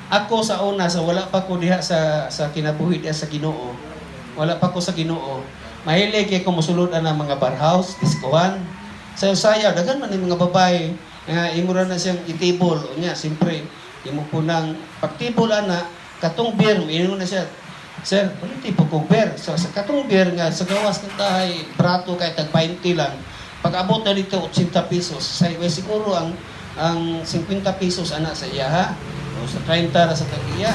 Ako sa una, sa wala pa ko diha sa kinabuhi diha sa Ginoo. Wala pa ko sa Ginoo. Mahilig kay ko mosulod ang mga barhouse, diskohan. Sa sayaw, daghan man yung mga babae nga imura na siyang itibol. Unya, siyempre, imo po nang pagtibol ana, katong beer, mainom na siya. Sir, wala tipo kong beer. So, sa katong beer nga, sa gawas ng tahay, brato kay tag 20 lang. Pag abot na dito, 80 pesos. Siguro ang 50 pesos ana sa iya ha. O sa 30 na sa tagiya.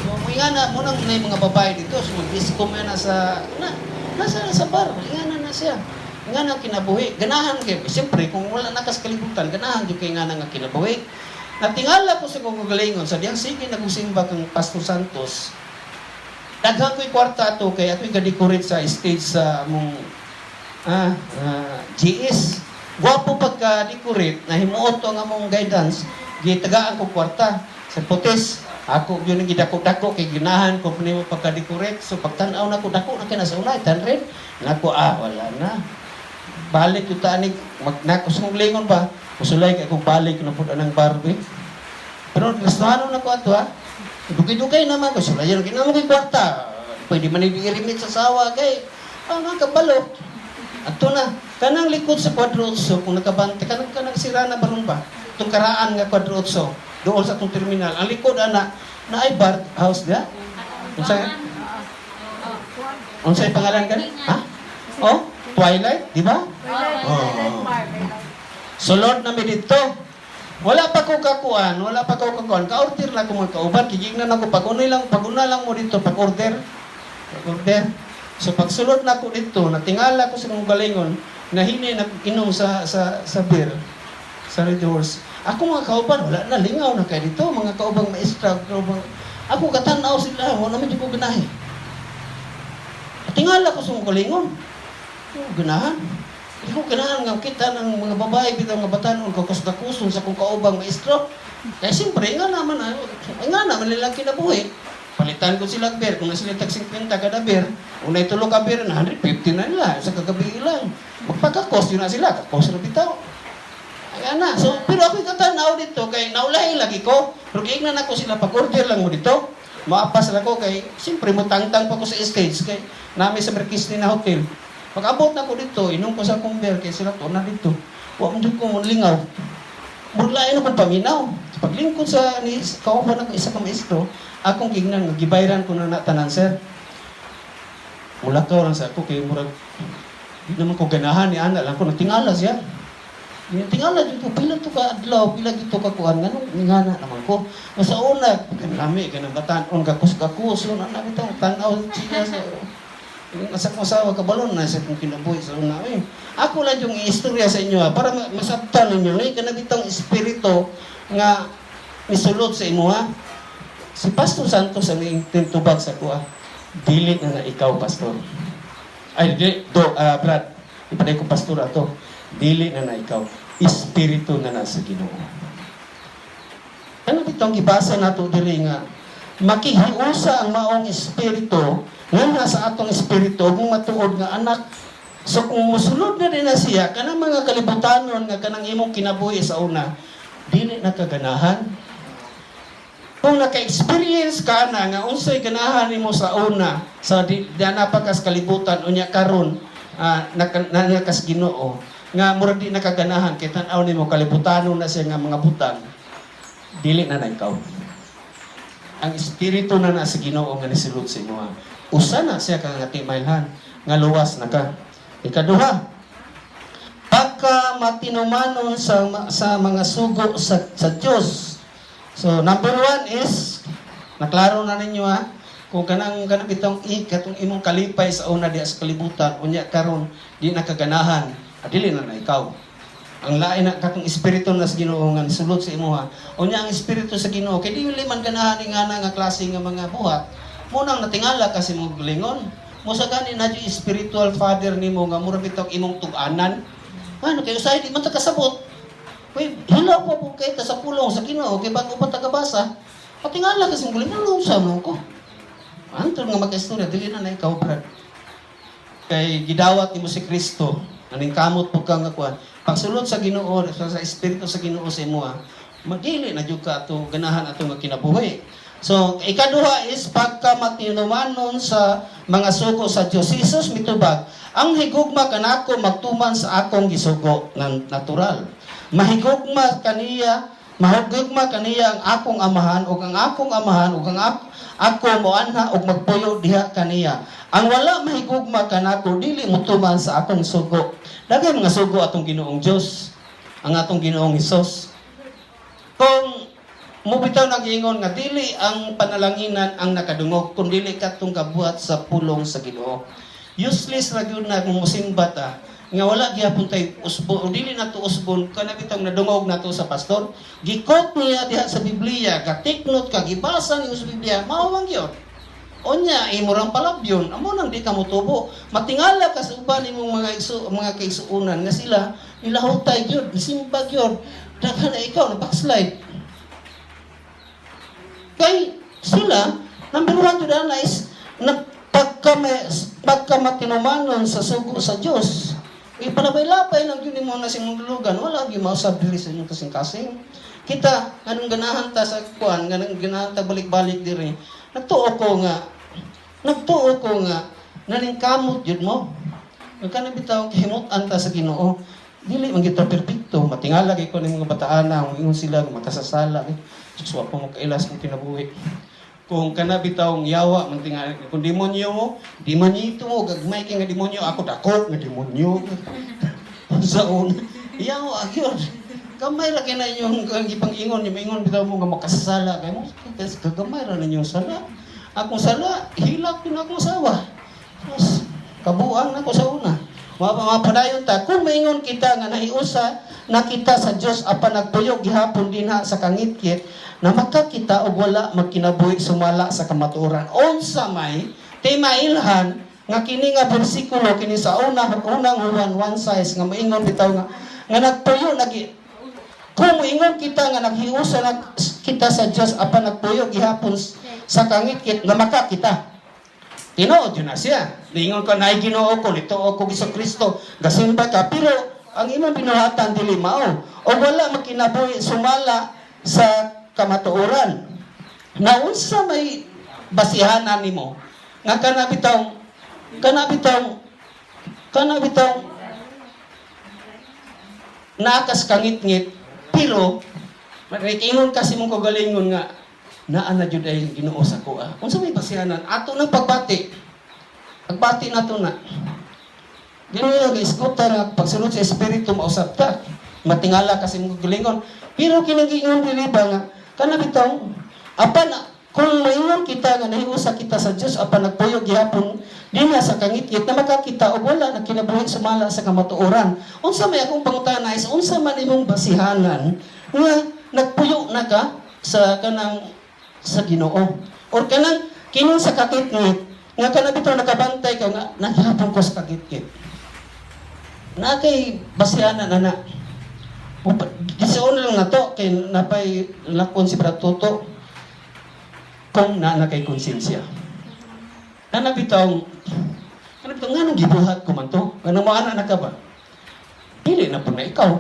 So, mga na, munang na yung mga babae dito. So, mag-disco na nasa bar. Mga na siya. Nga na kinabuhi. Ganahan kayo. Siyempre, kung wala nakas kalibutan, ganahan yung kayo nga nga kinabuhi. Natingala ko sa kongagalingon, sa diyang sige nagsimba kang Pastor Santos, daghang ko'y kwarta to kay ako'y ga-decorate sa stage sa mong GS. Gwapo pagka-decorate, nahimuot to nga mong guidance, gitagaan ko kwarta. Sa putis, ako yun ang gidako-dako kay ginahan ko pinimo pagka-decorate. So pagtanaw na ko, dako na kinasuna, 100. Nako, wala na. Balik yung tanig, nakakusong lingon ba? Musulay kay kung balik na po ng Barbie. Pero nastahanon na ko ato ha. Dugay-dugay naman ko. Sulayan, ginamang ko'y kwarta. Pwede man i-remit sa sawa kay mga kabalo. Ato na. Kanang likod sa Quadrotso, kung nakabante, kanang sira na baron ba? Itong karaan nga Quadrotso, doon sa itong terminal. Ang likod, na ay bar house niya? Unsay pangalan ka? Ha? Oh? Twilight? Di ba? Sulod na mi dito. Wala pa ko kakuan. Ka-order na ko mga kauban. Kigignan ako. Pag-una lang mo dito. Pag-order. So pagsulod na ko dito, natingala ko sa mga galingon, nahini na inom sa beer. Sa Red Horse. Ako mga kauban, wala na. Lingaw na kayo dito. Mga kaubang maestra. Ako katanaw sila. Wala naman di ko ganahe. Tingala ko sa mga galingon. Ganahan. Ikaw ganahan nga kita ng mga babae bitang mga batanon kakus-kakuson sa kung kaubang maestro. Kaya siyempre, nga naman nilang kinabuhi. Palitan ko sila beer. Kung nasila tag 50 kada beer, unay tulog ka beer na 150 na nila. Sa kagabi lang. Magpagkakos yun na sila. Kakos na bitaw. Kaya na. So, pero ako'y katanaw dito kay naulahin lagi ko. Pero giignan ako sila pag-order lang mo dito. Maapas lang ko kay siyempre mutang-tang pa ko sa stage kay namin sa Merkisni na hotel. Pag-abot na ko dito, inom ko sa kumber, kaya sila to na dito. Huwag mo ko lingaw. Mulain naman paminaw. Paglingkod sa kauban ako isa ka maestro, akong gignan, gibayran ko na natanan, sir. Mulakaw lang sa ako, kaya murag, di naman ko ganahan ni Ana lang ko, natingala siya. Tingala dito, pila to ka adlaw, pila dito ka kuhan, ngana naman ko. Sa una, kanami, kanang batanon, kakus-kakus, yun, anak itong tanaw siya sa... Asa kong asawa kabalon na sa kong kinabuhi sa una. Ako lang yung istorya sa inyo para masabtan ninyo. Kanabitang espiritu nga misulot sa inyo ha. Si Pastor Santos ang tintubag sa kuha. Dili na ikaw, Pastor. Ay, Brad. Ipaday ko Pastor ato. Dili na ikaw. Espiritu na nasa Ginoo. Kanabitang gibasa nato dili nga makihiusa ang maong espiritu nga nasa atong espiritu kung matuod nga anak. So kung musulod na rin na siya, kanang mga kalibutanon nga kanang imong kinabuhi sa una, dili na kaganahan. Kung naka-experience ka na nga unsay ganahan nimo sa una, sa napakas kalibutan unya karon nakas Ginoo, nga murag di nakaganahan kay tan-aw nimo kalibutanon na siya nga mga butang, dili na ikaw. Ang espiritu na nasa Ginoo nga nisulod sa inyo. Usa na siya kang timayhan nga luwas na ka. Ikaduha, pagka matinumanon sa mga sugo sa Diyos. So number 1 is naklaro na ninyo kung kanang itong katong imong kalipay sa una diya sa kalibutan unya karon di nakaganahan adili na ikaw. Ang lain na katong espiritu na sa Ginoo nga nisulod sa imo unya ang espiritu sa Ginoo kay di man ganahan nga klase nga mga buhat. Munang natingala kasi mo gulingon. Musa gani na yung spiritual father nimo nga mura bitong imong tug-anan. Ano kayo say di man ta kasabot. Uy, hilaw po kay ta sa pulong sa Ginoo kay bago pa tagabasa. Patingala kasi mo gulingon sa mo ko. Antol nga maka-istorya dili na ikaw brad. Kay gidawat nimo si Kristo aning kamot pug kang kuan. Pagsulod sa Ginoo sa espiritu sa Ginoo sa imo madili na jud ka ato ganahan ato nga kinabuhi. So, ikaduha is pagkamatinumanon sa mga sugo sa Dios. Si Jesus mitubag, ang higugma kanako magtuman sa akong gisugo ng natural. Mahigugma kaniya, mahigugma kaniya ang akong amahan ug ang akong amahan ug ang ako moanha ug magpuyo diha kaniya. Ang wala mahigugma kanako dili motuman sa akong sugo. Daghan mga sugo atong Ginoong Dios, ang atong Ginoong Hesus. Kung mubitaw nag-ingon nga dili ang panalanginan ang nakadungog kun dili katong kabuhat sa pulong sa Ginoo. Useless ra gyud na kung musimba ta nga wala gyapon tay usbon o dili nato usbon kana bitang nadungog nato sa pastor. Gikot niya diha sa Biblia, gatiknot ka gibasa ni sa Biblia, mao man gyud. Onya imurang palabyon, amo nang di ka motubo. Matingala ka sa uban imong mga kaigsuonan nga sila nilahutay gyud, nisimba gyud. Daghan na ikaw na backslide. Kay sila, number one to dana is pagkamatinumanon sa sugo sa Diyos. Ipalabay-labay lang yun mo na simundulugan. Wala yung mausab diri sa inyong kasing-kasing. Kita, ganun ganahan ta sa kuan, ganun ganahan ta balik-balik diri. Nagtuo ko nga, naningkamot yun mo. Nagkanang bitaw, kahimutan ta sa Ginoo. Dili man kita perfecto. Matingala kay ko ng mga bataan na, ingon sila, makasasala. Suswa po mo kailas kung tinabuhi. Kung kanabitawng yawa, mantinga, kung demonyo mo, demonyo mo, gagmay kay nga demonyo, ako dako nga demonyo. Sa una, yawa, yun. Gamay ra kay na yung ipang-ingon, yung bitaw mo nga makasasala. Kaya mo, gagamay ra na yung sala. Akong sala, hilak din akong sawa. Tapos, kabuang na ko sa una. Mapadayon ta, kung maingon kita nga nahiusa, nakita sa Dios apan nagpuyog gihapon dinha sa kangit-kit na makakita og wala magkinabuhi sumala sa kamatuoran. Unsa may timailhan nga kini nga bersikulo kini sa unang Juan 1:6 nga maingon bitaw nga nagpuyo kung maingon kita nga naghiusa kita sa Dios apan nagpuyo gihapon sa kangit-kit nga makakita. Tinuod yun na siya. Lingon ka na Ginoo ko, lituo ko Hesus Kristo, gasimba ka. Pero ang imong binuhatan dili mao. O wala makinabuhi sumala sa kamatuoran. Na unsa may basihanan nimo nga kanabitaw naakas kangit-ngit pero makikingon kasi mong kagalingon nga naa na jud ay Ginoo sa kuha. Unsa may basihanan ato nang pagbati nato na. Dili nga iskuta nga pagsulod sa espiritu mausab ta. Matingala kasi mong kagalingon. Pero kinagingon dili ba nga kana bitaw apan kung maingon kita nga nahiusa kita sa Dios apan nagpuyo gihapon dinha sa kangit-ngit na makakita og wala na kinabuhi sumala sa kamatuoran. Unsa may akong pangutana is unsa man imong basihanan nga nagpuyo na ka sa kanang sa Ginoo or kanang kining sa kakit-ngit nga kana bitaw nakabantay ka nga naghapon ko sa kakit-ngit. Na kay basihanan ana. Gisoon lang na to, kay napay lakon si Brad Toto kung na kay konsensya. Ano bitaw nga nang gibuhat ko man to? Ano mo anak na ka ba? Pili na po na ikaw.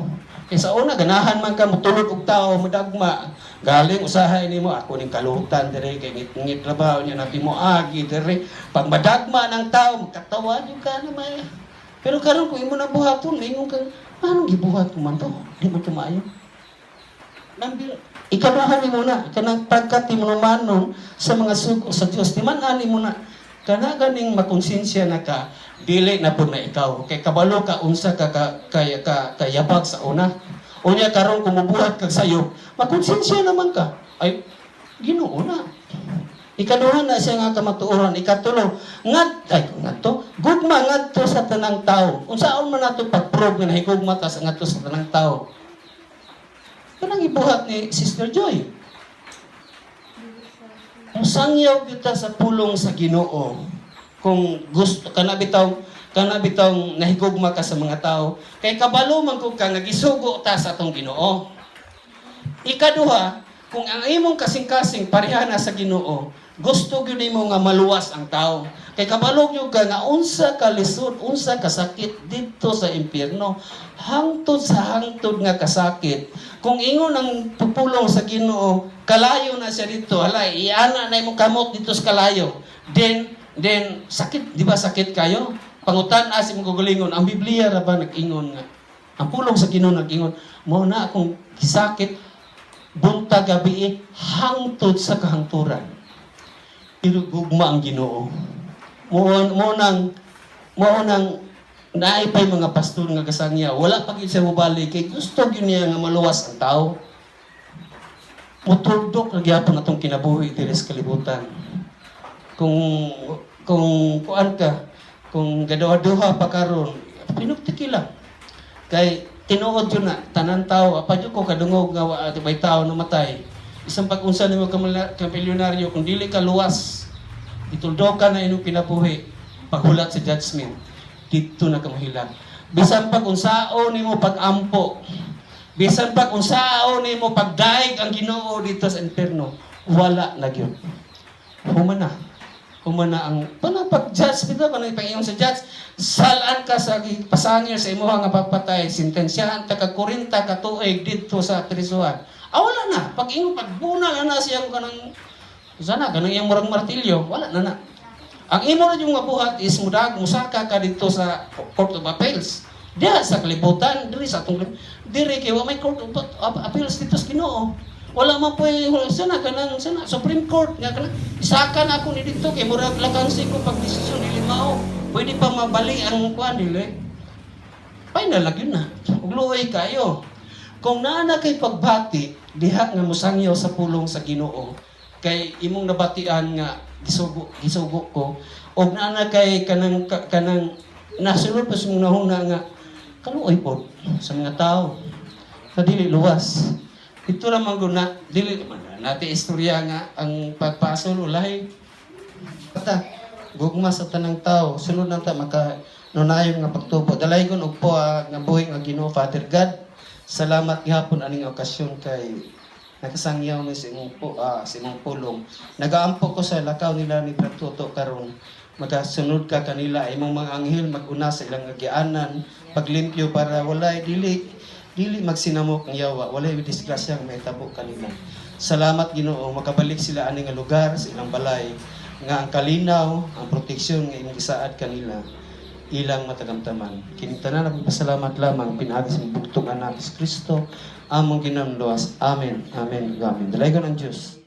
Kaya sa una, ganahan man ka, mutulog og tao, madagma. Galing, usahay ni mo, ako ning kalutan, dire, kay ngit trabaho niya, natin mo agi, dire. Pag madagma ng tao, magkatawa niyo ka na may. Pero karon kung imo na buhaton, ingon ka, anong gibuhat ko man to? Di mo tumayo. Ikaduhan ni mo na, ikanang pagkatimunumanon sa mga sugo sa Diyos. Timan-ani mo na, kana ganing makonsensya na ka, dili na po na ikaw. Kay kabalo ka, unsa ka kayabag sa una. Unya karon kumubuhat ka sayo, makonsensya naman ka. Ay, Ginoo na. Ikaduhan na siya nga kamatuoran. Ikatulo, gugma ngadto sa tanang tao. Unsaon man nato pag-prove nga nahigugma ta sa ngadto sa tanang tao. Kanang ibuhat ni Sister Joy. Musangyaw kita sa pulong sa Ginoo. Kung gusto kanabitaw nahigugma ka sa mga tao, kay kabalo man kung ka nagisugo ta sa atong Ginoo. Ikaduha, kung ang imong kasing-kasing pareha na sa Ginoo, Gusto gyud nimo nga maluwas ang tao. Kay kabalog yung ka nga unsa ka lisod, unsa ka sakit dito sa impyerno. Hangtod sa hangtod nga kasakit. Kung ingon ang pupulong sa Ginoo, kalayo na siya dito. Halay, iana na imong kamot dito sa kalayo. Then sakit, di ba sakit kayo? Pangutan as imong gugulingon. Ang Biblia ra ba nag-ingon nga? Ang pulong sa Ginoo nag-ingon, mo na akong sakit buntag gabi hangtod sa kahangturan. Pero gugma ang Ginoo. Mo nang naipay mga pastor nga kasangya. Wala pa gyud siya mobalik kay gusto gyud niya nga maluwas ang tao. Muturdok na gyapon atong kinabuhi diri sa kalibutan. Kung kuan ka, kung gadawa-duha pa karon, pinugtiki lang. Kay tinuod yun na, tanan tao, apadyo ko kadungog nga may tao namatay. Isang pag-unsa nimo ka milyonaryo, kung dili ka luwas, ituldo ka na inyong kinabuhi, paghulat sa judgment, dito na kamahilan. Bisan pag-unsaon nimo pag-ampo, bisan pag-unsaon nimo pagdaig ang Ginoo dito sa impierno, wala na gyud. Humana ang pag-judge bitaw kanang ipaingon sa judge, salaan ka sa pasangil sa imuha nga pagpatay, sintensyahan ta kag 40 ka tuig dito sa prisuhan. Wala na. Pag-ingon pagbuna na siya kanang sana kanang iyang murag martilyo, wala na. Ang imo ra yung mabuhat is musaka ka dito sa Court of Appeals. Diya sa kalibutan, diri sa atong diri kay wa may Court of Appeals dito sa Ginoo. Wala man po sana Supreme Court nga kanang isakan ako ni dito kay murag lakansi ko pag desisyon dili mao. Pwede pa mabali ang kuan dili. Final lang yun na. Ugluoy kayo. Kung naa na kay pagbati diha nga musangyaw sa pulong sa Ginoo kay imong nabatian nga gisugo ko og naa na kay kanang nasunod pa sa mga nahuna nga kaluoy po sa mga tao sa dili luwas. Ito naman guna, dili naman natin istorya nga ang pagpasol ulay. Bata, gugma sa tanang tao, sunod lang ta makanunayon nga pagtubo. Dalay ko og po nga buhi nga Ginoo Father God. Salamat gihapon aning okasyon kay nakasangyaw ni sa imong pulong. Nagaampo ko sa lakaw nila ni Bratuto karon. Magasunod ka kanila imong mga anghel maguna sa ilang agianan, paglimpyo para walay dili magsinamok ng yawa, walay disgrasya ang mahitabo kanila. Salamat Ginoo, makabalik sila ani nga lugar sa ilang balay nga ang kalinaw, ang proteksyon nga imong gisaad kanila ilang matagamtaman. Kini tanan nagpasalamat lamang pinaagi sa bugtong anak sa Kristo among ginamluwas. Amen. Amen. Amen. Dalaygon ang Dios.